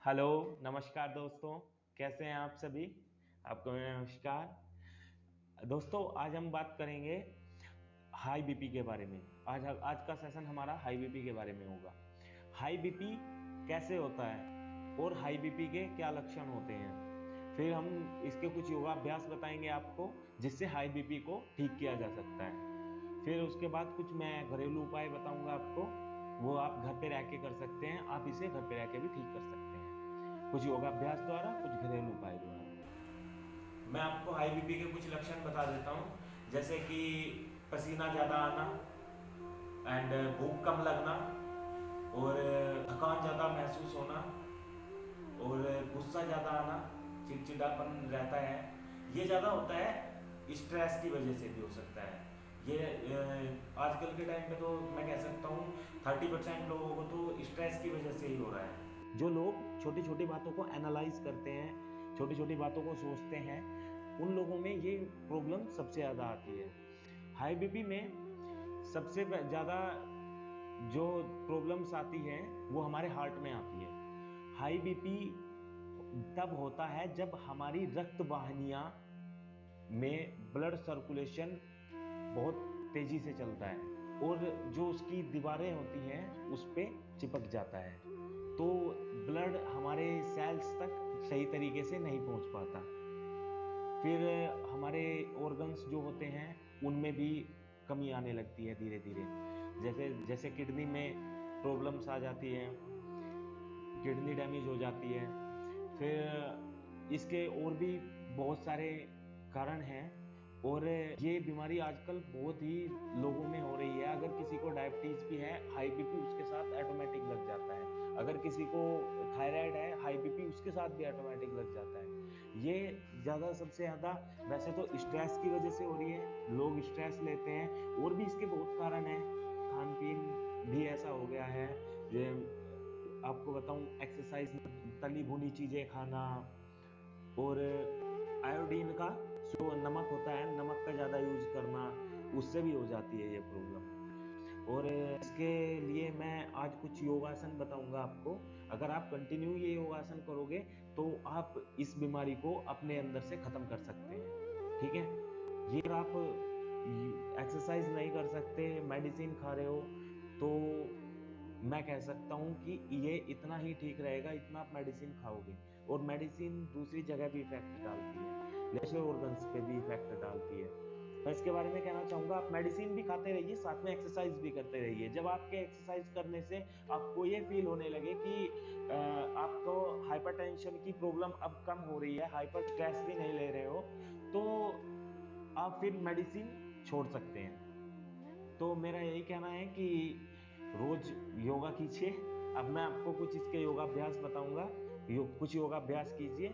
Hello, नमस्कार दोस्तों, कैसे हैं आप सभी? आपको मेरा नमस्कार। दोस्तों, आज हम बात करेंगे हाई बीपी के बारे में। आज का सेशन हमारा हाई बीपी के बारे में होगा। हाई बीपी कैसे होता है और हाई बीपी के क्या लक्षण होते हैं। फिर हम इसके कुछ योगाभ्यास बताएंगे आपको, जिससे हाई बीपी को ठीक किया जा सकता है। फिर उसके बाद कुछ मैं घरेलू उपाय बताऊंगा आपको, वो आप घर पे रह के कर सकते हैं। आप इसे घर पे रह के भी ठीक कर सकते हैं, कुछ योगाभ्यास द्वारा, कुछ घरेलू उपाय द्वारा। मैं आपको हाई बीपी के कुछ लक्षण बता देता हूँ, जैसे कि पसीना ज़्यादा आना एंड भूख कम लगना और थकान ज़्यादा महसूस होना और गुस्सा ज़्यादा आना, चिड़चिड़ापन रहता है। ये ज़्यादा होता है स्ट्रेस की वजह से भी हो सकता है। ये आजकल के टाइम पे तो मैं कह सकता हूँ 30% लोगों को तो स्ट्रेस की वजह से ही हो रहा है। जो लोग छोटी छोटी बातों को एनालाइज करते हैं, छोटी छोटी बातों को सोचते हैं, उन लोगों में ये प्रॉब्लम सबसे ज़्यादा आती है। हाई बीपी में सबसे ज़्यादा जो प्रॉब्लम्स आती हैं वो हमारे हार्ट में आती है। हाई बीपी तब होता है जब हमारी रक्त वाहिनियां में ब्लड सर्कुलेशन बहुत तेजी से चलता है और जो उसकी दीवारें होती हैं उस पे चिपक जाता है, तो ब्लड हमारे सेल्स तक सही तरीके से नहीं पहुंच पाता। फिर हमारे ऑर्गन्स जो होते हैं उनमें भी कमी आने लगती है धीरे धीरे। जैसे जैसे किडनी में प्रॉब्लम्स आ जाती है, किडनी डैमेज हो जाती है। फिर इसके और भी बहुत सारे कारण हैं और ये बीमारी आजकल बहुत ही लोगों में हो रही है। अगर किसी को डायबिटीज भी है, हाई बीपी उसके साथ ऑटोमेटिक लग जाता है। अगर किसी को थायराइड है, हाई बीपी उसके साथ भी ऑटोमेटिक लग जाता है। ये ज़्यादा सबसे ज़्यादा वैसे तो स्ट्रेस की वजह से हो रही है, लोग स्ट्रेस लेते हैं और भी इसके बहुत कारण हैं। खान पीन भी ऐसा हो गया है। ये आपको बताऊं, एक्सरसाइज, तली भुनी चीजें खाना और आयोडीन का जो नमक होता है, नमक का ज्यादा यूज करना, उससे भी हो जाती है ये प्रॉब्लम। और इसके लिए मैं आज कुछ योगासन बताऊंगा आपको। अगर आप कंटिन्यू ये योगासन करोगे तो आप इस बीमारी को अपने अंदर से खत्म कर सकते हैं। ठीक है, ये अगर आप एक्सरसाइज नहीं कर सकते, मेडिसिन खा रहे हो, तो मैं कह सकता हूँ कि ये इतना ही ठीक रहेगा, इतना आप मेडिसिन खाओगे। और मेडिसिन दूसरी जगह भी इफेक्ट डालती है, लेसर ऑर्गन्स पे भी इफेक्ट डालती है। मैं इसके बारे में कहना चाहूंगा, आप मेडिसिन भी खाते रहिए, साथ में एक्सरसाइज भी करते रहिए। जब आपके एक्सरसाइज करने से आपको ये फील होने लगे कि आपको हाइपरटेंशन की प्रॉब्लम अब कम हो रही है, हाइपर स्ट्रेस भी नहीं ले रहे हो, तो आप फिर मेडिसिन छोड़ सकते हैं। तो मेरा यही कहना है कि रोज योगा कीजिए। अब मैं आपको कुछ इसके योगाभ्यास बताऊंगा, कुछ योगाभ्यास कीजिए।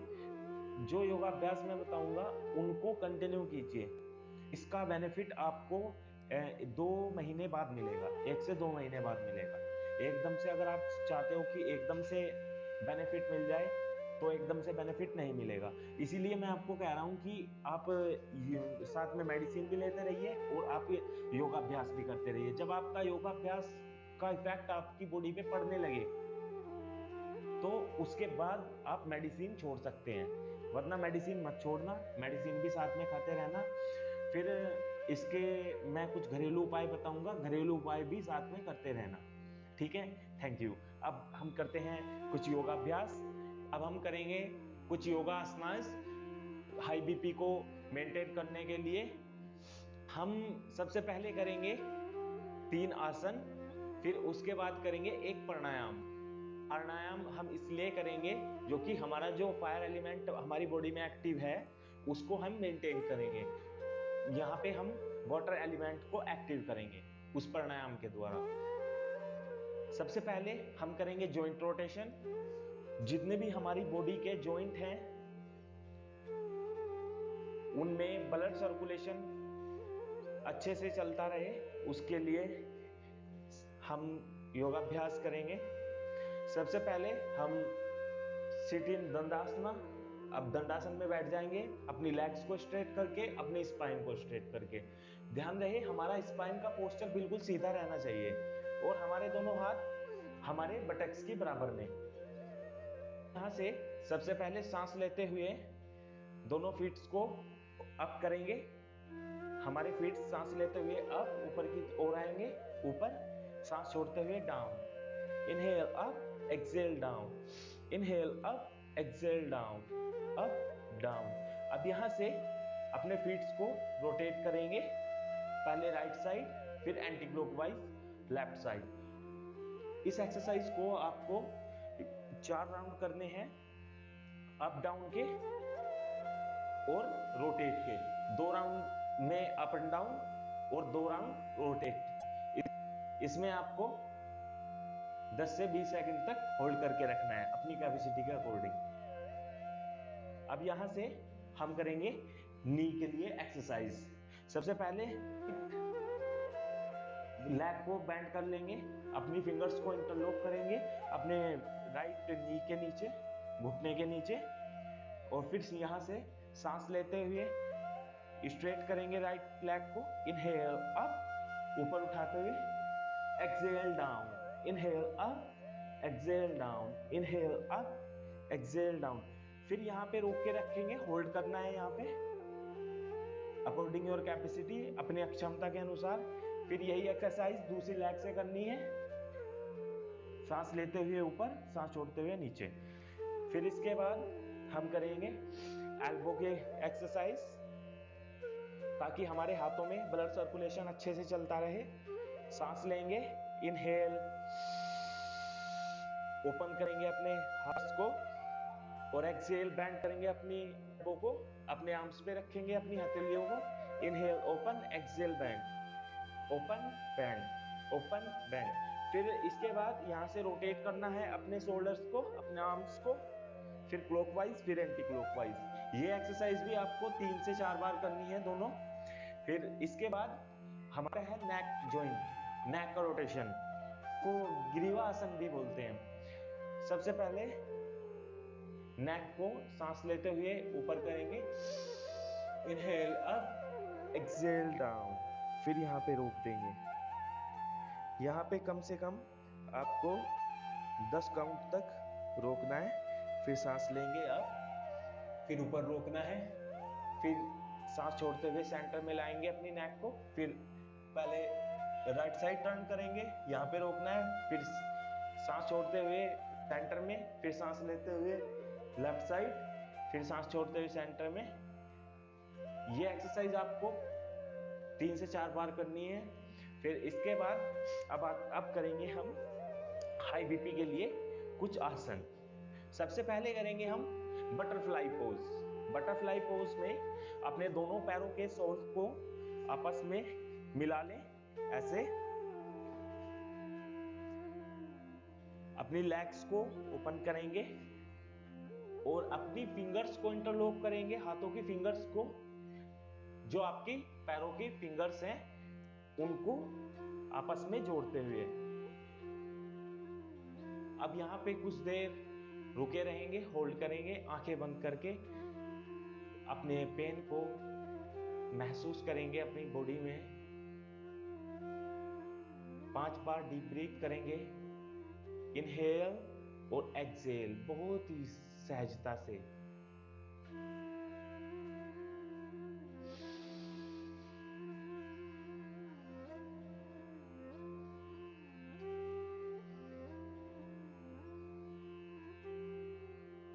जो योगाभ्यास मैं बताऊंगा उनको कंटिन्यू कीजिए। इसका बेनिफिट आपको 2 महीने बाद मिलेगा, 1 से 2 महीने बाद मिलेगा। एकदम से अगर आप चाहते हो कि एकदम से बेनिफिट मिल जाए, तो एकदम से बेनिफिट नहीं मिलेगा। इसीलिए मैं आपको कह रहा हूं कि आप साथ में मेडिसिन भी लेते रहिए और आप योगाभ्यास भी करते रहिए। जब आपका योगाभ्यास का इफेक्ट आपकी बॉडी पे पड़ने लगे, तो उसके बाद आप मेडिसिन छोड़ सकते हैं, वरना मेडिसिन मत छोड़ना, मेडिसिन भी साथ में खाते रहना। फिर इसके मैं कुछ घरेलू उपाय बताऊंगा, घरेलू उपाय भी साथ में करते रहना। ठीक है, थैंक यू। अब हम करते हैं कुछ योगाभ्यास। अब हम करेंगे कुछ योगा आसनास हाई बीपी को मेंटेन करने के लिए। हम सबसे पहले करेंगे 3 आसन, फिर उसके बाद करेंगे एक प्राणायाम। प्राणायाम हम इसलिए करेंगे जो कि हमारा जो फायर एलिमेंट हमारी बॉडी में एक्टिव है उसको हम मेंटेन करेंगे। यहाँ पे हम वाटर एलिमेंट को एक्टिव करेंगे उस प्राणायाम के द्वारा। सबसे पहले हम करेंगे जॉइंट रोटेशन। जितने भी हमारी बॉडी के जॉइंट हैं उनमें ब्लड सर्कुलेशन अच्छे से चलता रहे, उसके लिए हम योगाभ्यास करेंगे। सबसे पहले हम सिट इन दंडासना। अब दंडासन में बैठ जाएंगे, अपनी लेग्स को स्ट्रेट करके, अपने स्पाइन को स्ट्रेट करके। ध्यान रहे हमारा स्पाइन का पोस्चर बिल्कुल सीधा रहना चाहिए और हमारे दोनों हाथ हमारे बटक्स के बराबर में। यहाँ से सबसे पहले सांस लेते हुए दोनों फीट्स को अप करेंगे। हमारे फीट सांस लेते हुए अप ऊपर की ओर आएंगे, ऊपर। सांस छोड़ते हुए down. Inhale up, exhale down. Inhale up, exhale down, up down. अब यहां से अपने फीट्स को रोटेट करेंगे, पहले राइट साइड, फिर एंटी क्लॉकवाइज लेफ्ट साइड। इस एक्सरसाइज को आपको 4 राउंड करने हैं, अप डाउन के और रोटेट के। 2 राउंड में अप एंड डाउन और 2 राउंड रोटेट। इसमें आपको 10 से 20 सेकंड तक होल्ड करके रखना है अपनी कैपेसिटी के अकॉर्डिंग। अब यहां से हम करेंगे नी के लिए एक्सरसाइज। सबसे पहले लेग को बेंड कर लेंगे, अपनी फिंगर्स को इंटरलॉक करेंगे अपने राइट नी के नीचे, घुटने के नीचे, और फिर यहां से सांस लेते हुए स्ट्रेट करेंगे राइट लेग को। इनहेल अप, ऊपर उठाते हुए, exhale down. Inhale up, exhale down. Inhale up, exhale down. फिर यहाँ पे रोक के रखेंगे, होल्ड करना है यहाँ पे अकॉर्डिंग योर कैपेसिटी, अपने क्षमता के अनुसार। फिर यही एक्सरसाइज दूसरी लेग से करनी है, सांस लेते हुए ऊपर, सांस छोड़ते हुए नीचे। फिर इसके बाद हम करेंगे एल्बो के एक्सरसाइज, ताकि हमारे हाथों में ब्लड सर्कुलेशन अच्छे से चलता रहे। सांस लेंगे, इनहेल, ओपन करेंगे अपने हाथ्स को, और एक्सेल बेंड करेंगे अपनी एल्बो को, अपने आर्म्स पे रखेंगे अपनी हथेलियों को। Inhale open, exhale bend, open bend, open bend. फिर इसके बाद यहाँ से रोटेट करना है अपने शोल्डर्स को, अपने आर्म्स को, फिर क्लॉकवाइज, फिर एंटी क्लॉकवाइज। ये एक्सरसाइज भी आपको 3 से 4 बार करनी है दोनों। फिर इसके बाद हमारा है नेक जॉइंट, नेक का रोटेशन को ग्रीवा आसन भी बोलते हैं। सबसे पहले नेक को सांस लेते हुए ऊपर करेंगे, इनहेल अप, एक्सेल डाउन। फिर यहाँ पे रोक देंगे। यहाँ पे कम से कम आपको 10 काउंट तक रोकना है। फिर सांस लेंगे अप, फिर ऊपर रोकना है, फिर सांस छोड़ते हुए सेंटर में लाएंगे अपनी नेक को। फिर पहले राइट साइड टर्न करेंगे, यहाँ पे रोकना है, फिर सांस छोड़ते हुए सेंटर में, फिर सांस लेते हुए लेफ्ट साइड, फिर सांस छोड़ते हुए सेंटर में। ये एक्सरसाइज आपको 3 से 4 बार करनी है। फिर इसके बाद अब करेंगे हम हाई बीपी के लिए कुछ आसन। सबसे पहले करेंगे हम बटरफ्लाई पोज। बटरफ्लाई पोज में अपने दोनों पैरों के सोल्स को आपस में मिला लें, ऐसे। अपनी लेग्स को ओपन करेंगे और अपनी फिंगर्स को इंटरलॉक करेंगे, हाथों की फिंगर्स को, जो आपकी पैरों की फिंगर्स हैं उनको आपस में जोड़ते हुए। अब यहाँ पे कुछ देर रुके रहेंगे, होल्ड करेंगे आंखें बंद करके, अपने पेन को महसूस करेंगे अपनी बॉडी में। 5 बार डीप ब्रीथ करेंगे, इनहेल और एक्सेल, बहुत ही सहजता से।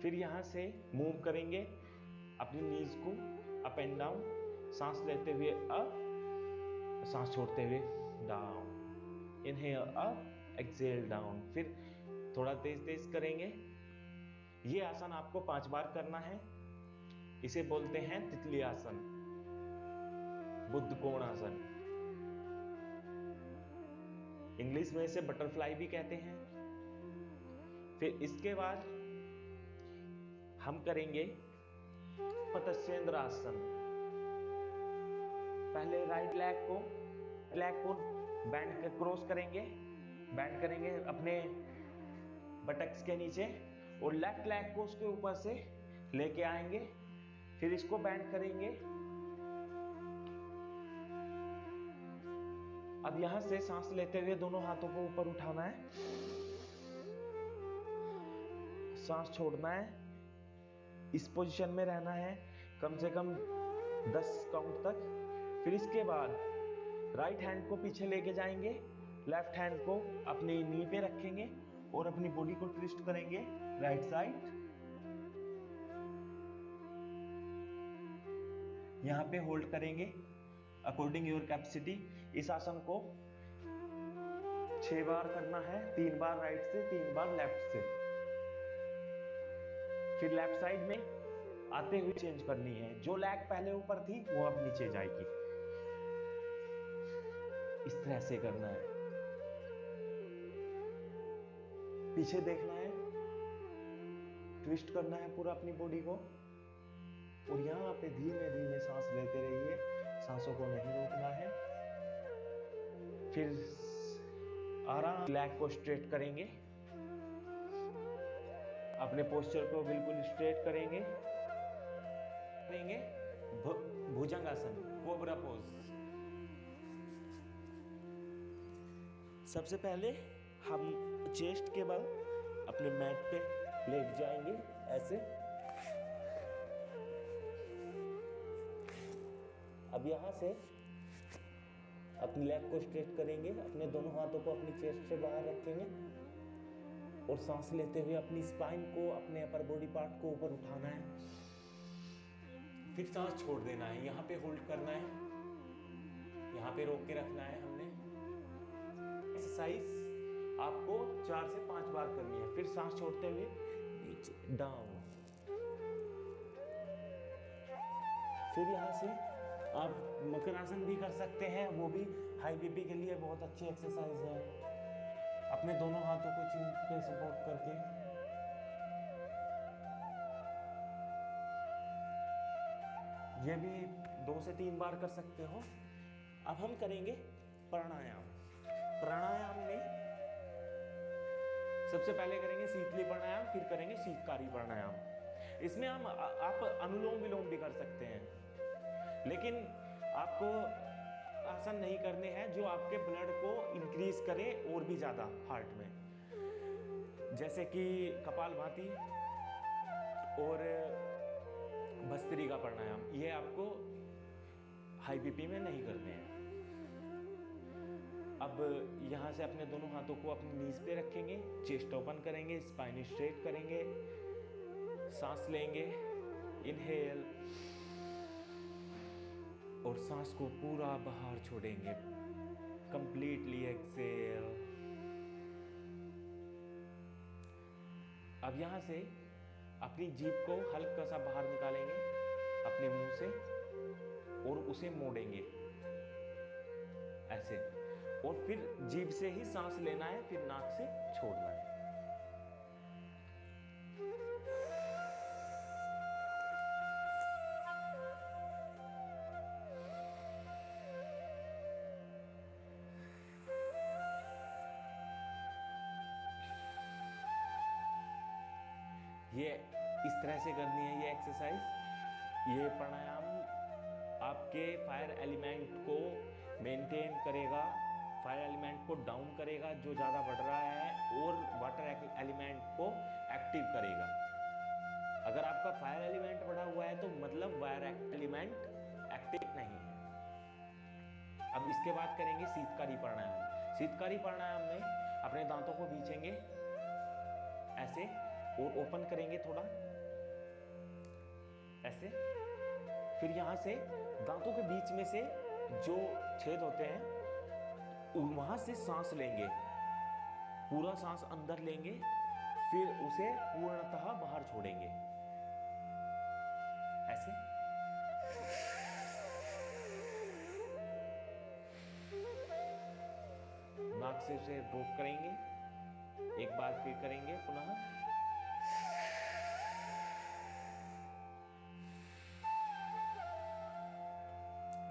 फिर यहां से मूव करेंगे अपनी नीज को अप एंड डाउन, सांस लेते हुए अप, सांस छोड़ते हुए down. Inhale up, exhale down. फिर थोड़ा तेज तेज करेंगे। ये आसन आपको 5 बार करना है। इसे बोलते हैं तितली आसन, बुद्ध कोण आसन। इंग्लिश में इसे बटरफ्लाई भी कहते हैं। फिर इसके बाद हम करेंगे पतस्वेंद्र आसन। पहले राइट लेग को बैंड क्रॉस करेंगे, बैंड करेंगे अपने बटक्स के नीचे, और लेफ्ट लेग को उसके ऊपर से लेके आएंगे। फिर इसको बैंड करेंगे। अब यहां से सांस लेते हुए दोनों हाथों को ऊपर उठाना है, सांस छोड़ना है, इस पोजीशन में रहना है कम से कम 10 काउंट तक। फिर इसके बाद राइट हैंड को पीछे लेके जाएंगे, लेफ्ट हैंड को अपनी नी पे रखेंगे और अपनी बॉडी को ट्विस्ट करेंगे राइट साइड। यहां पे होल्ड करेंगे अकॉर्डिंग योर कैपेसिटी। इस आसन को 6 बार करना है, 3 बार राइट से, 3 बार लेफ्ट से। फिर लेफ्ट साइड में आते हुए चेंज करनी है, जो लेग पहले ऊपर थी वो अब नीचे जाएगी। इस तरह से करना है, पीछे देखना है, ट्विस्ट करना है पूरा अपनी बॉडी को और यहां पे धीमे धीमे सांस लेते रहिए, सांसों को नहीं रोकना है। फिर आराम लेग को स्ट्रेट करेंगे, अपने पोस्चर को बिल्कुल स्ट्रेट करेंगे। भुजंगासन, कोबरा पोज। सबसे पहले हम चेस्ट के बल अपने मैट पे लेट जाएंगे ऐसे। अब यहां से अपनी लेग को स्ट्रेट करेंगे, अपने दोनों हाथों को अपनी चेस्ट से बाहर रखेंगे और सांस लेते हुए अपनी स्पाइन को, अपने अपर बॉडी पार्ट को ऊपर उठाना है। फिर सांस छोड़ देना है, यहाँ पे होल्ड करना है, यहाँ पे रोक के रखना है हमने। एक्सरसाइज आपको 4 से 5 बार करनी है। फिर सांस छोड़ते हुए नीचे डाउन। फिर यहाँ से आप मकरासन भी कर सकते हैं, वो भी हाई बीपी के लिए बहुत अच्छी एक्सरसाइज है। अपने दोनों हाथों को चिन पे सपोर्ट करके ये भी 2 से 3 बार कर सकते हो। अब हम करेंगे प्राणायाम। प्राणायाम में सबसे पहले करेंगे शीतली प्राणायाम, फिर करेंगे शीतकारी प्राणायाम। इसमें हम आप अनुलोम विलोम भी कर सकते हैं, लेकिन आपको आसन नहीं करने हैं जो आपके ब्लड को इंक्रीज करे और भी ज्यादा हार्ट में, जैसे कि कपालभाति और भस्त्रिका प्राणायाम। ये आपको हाई बीपी में नहीं करने हैं। अब यहाँ से अपने दोनों हाथों को अपनी नीज पे रखेंगे, चेस्ट ओपन करेंगे, स्पाइन स्ट्रेट करेंगे, सांस लेंगे, इनहेल, और सांस को पूरा बाहर छोड़ेंगे, कंप्लीटली एक्सेल। अब यहाँ से अपनी जीभ को हल्का सा बाहर निकालेंगे अपने मुंह से और उसे मोड़ेंगे ऐसे, और फिर जीभ से ही सांस लेना है, फिर नाक से छोड़ना है। ये इस तरह से करनी है ये एक्सरसाइज। ये प्राणायाम आपके फायर एलिमेंट को मेंटेन करेगा, फायर एलिमेंट को डाउन करेगा जो ज़्यादा बढ़ रहा है, और वाटर एलिमेंट को एक्टिव करेगा। अगर आपका फायर एलिमेंट बढ़ा हुआ है तो मतलब वायर एलिमेंट एक्टिव नहीं है। अब इसके बाद करेंगे शीतकारी प्राणायाम। शीतकारी प्राणायाम में अपने दांतों को भींचेंगे ऐसे और ओपन करेंगे थोड़ा ऐसे। फिर यहाँ से दांतों के बीच में से जो छेद होते हैं वहां से सांस लेंगे, पूरा सांस अंदर लेंगे, फिर उसे पूर्णतः बाहर छोड़ेंगे ऐसे। नाक से उसे रोक करेंगे, एक बार फिर करेंगे पुनः।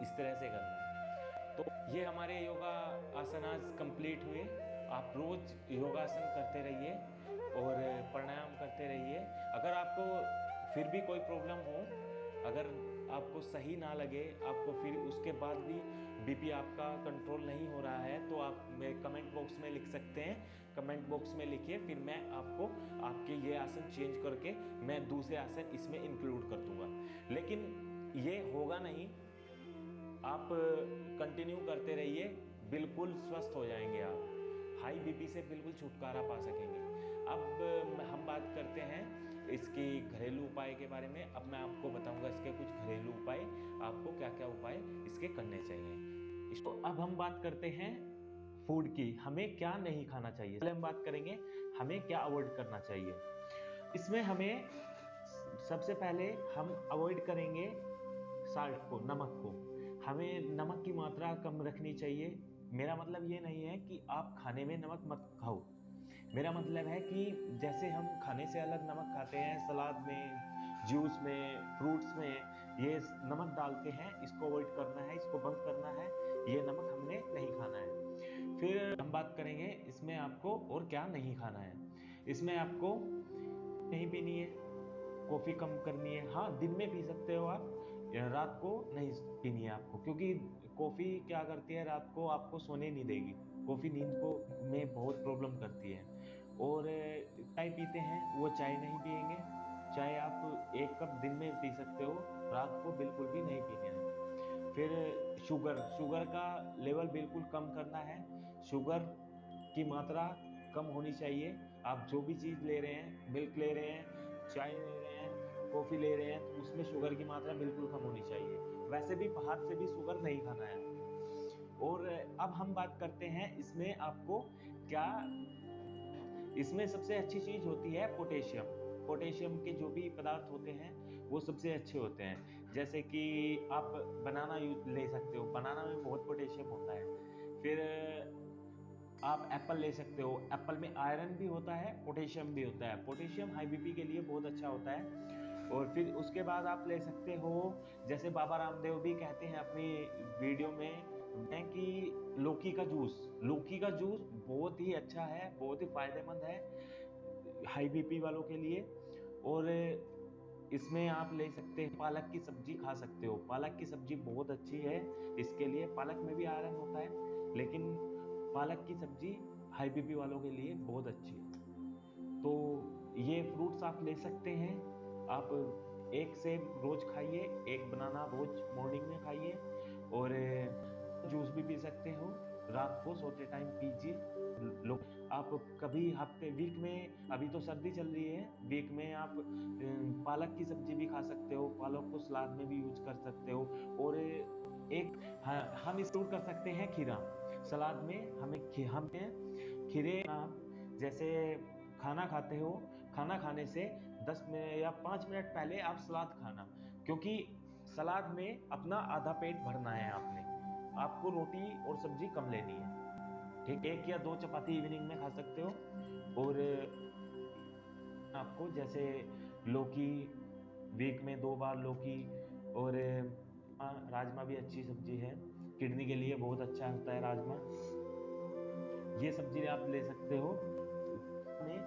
इस तरह से करना है। तो ये हमारे योगा आसनास कंप्लीट हुए। आप रोज योगासन करते रहिए और प्राणायाम करते रहिए। अगर आपको फिर भी कोई प्रॉब्लम हो, अगर आपको सही ना लगे, आपको फिर उसके बाद भी बीपी आपका कंट्रोल नहीं हो रहा है तो आप मेरे कमेंट बॉक्स में लिख सकते हैं। कमेंट बॉक्स में लिखिए, फिर मैं आपको आपके ये आसन चेंज करके मैं दूसरे आसन इसमें इंक्लूड कर दूंगा। लेकिन ये होगा नहीं, आप कंटिन्यू करते रहिए, बिल्कुल स्वस्थ हो जाएंगे आप, हाई बीपी से बिल्कुल छुटकारा पा सकेंगे। अब हम बात करते हैं इसके घरेलू उपाय के बारे में। अब मैं आपको बताऊंगा इसके कुछ घरेलू उपाय, आपको क्या क्या उपाय इसके करने चाहिए। इसको अब हम बात करते हैं फूड की, हमें क्या नहीं खाना चाहिए। पहले हम बात करेंगे हमें क्या अवॉइड करना चाहिए। इसमें हमें सबसे पहले हम अवॉइड करेंगे साल्ट को, नमक को। हमें नमक की मात्रा कम रखनी चाहिए। मेरा मतलब ये नहीं है कि आप खाने में नमक मत खाओ, मेरा मतलब है कि जैसे हम खाने से अलग नमक खाते हैं, सलाद में, जूस में, फ्रूट्स में ये नमक डालते हैं, इसको अवॉइड करना है, इसको बंद करना है, ये नमक हमने नहीं खाना है। फिर हम बात करेंगे इसमें आपको और क्या नहीं खाना है। इसमें आपको नहीं पीनी है, कॉफ़ी कम करनी है। हाँ, दिन में पी सकते हो आप, रात को नहीं पीनी है आपको, क्योंकि कॉफ़ी क्या करती है, रात को आपको सोने नहीं देगी। कॉफ़ी नींद को में बहुत प्रॉब्लम करती है। और चाय पीते हैं, वो चाय नहीं पिएंगे। चाय आप 1 कप दिन में पी सकते हो, रात को बिल्कुल भी नहीं पीनी है। फिर शुगर का लेवल बिल्कुल कम करना है। शुगर की मात्रा कम होनी चाहिए। आप जो भी चीज़ ले रहे हैं, मिल्क ले रहे हैं, चाय ले रहे हैं, कॉफ़ी ले रहे हैं, तो उसमें शुगर की मात्रा बिल्कुल कम होनी चाहिए। वैसे भी बाहर से भी शुगर नहीं खाना है। और अब हम बात करते हैं इसमें आपको क्या, इसमें सबसे अच्छी चीज़ होती है पोटेशियम। पोटेशियम के जो भी पदार्थ होते हैं वो सबसे अच्छे होते हैं। जैसे कि आप बनाना ले सकते हो, बनाना में बहुत पोटेशियम होता है। फिर आप एप्पल ले सकते हो, एप्पल में आयरन भी होता है, पोटेशियम भी होता है। पोटेशियम हाई बीपी के लिए बहुत अच्छा होता है। और फिर उसके बाद आप ले सकते हो, जैसे बाबा रामदेव भी कहते हैं अपनी वीडियो में कि लौकी का जूस बहुत ही अच्छा है, बहुत ही फायदेमंद है हाई बीपी वालों के लिए। और इसमें आप ले सकते हैं, पालक की सब्जी खा सकते हो, पालक की सब्जी बहुत अच्छी है इसके लिए। पालक में भी आयरन होता है, लेकिन पालक की सब्जी हाई बीपी वालों के लिए बहुत अच्छी है। तो ये फ्रूट्स आप ले सकते हैं। आप 1 सेब रोज खाइए, 1 बनाना रोज मॉर्निंग में खाइए, और जूस भी पी सकते हो, रात को सोते टाइम पीजिए। लोग आप कभी हफ्ते वीक में, अभी तो सर्दी चल रही है, वीक में आप पालक की सब्जी भी खा सकते हो, पालक को सलाद में भी यूज कर सकते हो। और एक हम इंक्लूड कर सकते हैं खीरा सलाद में। हमें खीरे, आप जैसे खाना खाते हो, खाना खाने से 10 मिनट या 5 मिनट पहले आप सलाद खाना, क्योंकि सलाद में अपना आधा पेट भरना है आपने, आपको रोटी और सब्जी कम लेनी है। ठीक, 1 या 2 चपाती इवनिंग में खा सकते हो। और आपको जैसे लौकी, वीक में 2 बार लौकी, और राजमा भी अच्छी सब्जी है, किडनी के लिए बहुत अच्छा होता है राजमा। ये सब्जी आप ले सकते हो, में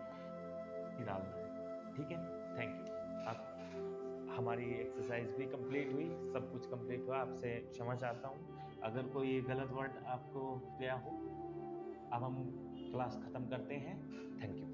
डालना है। ठीक है, थैंक यू। आप, हमारी एक्सरसाइज भी कंप्लीट हुई, सब कुछ कंप्लीट हुआ। आपसे क्षमा चाहता हूँ अगर कोई गलत वर्ड आपको गया हो। अब हम क्लास खत्म करते हैं। Thank you.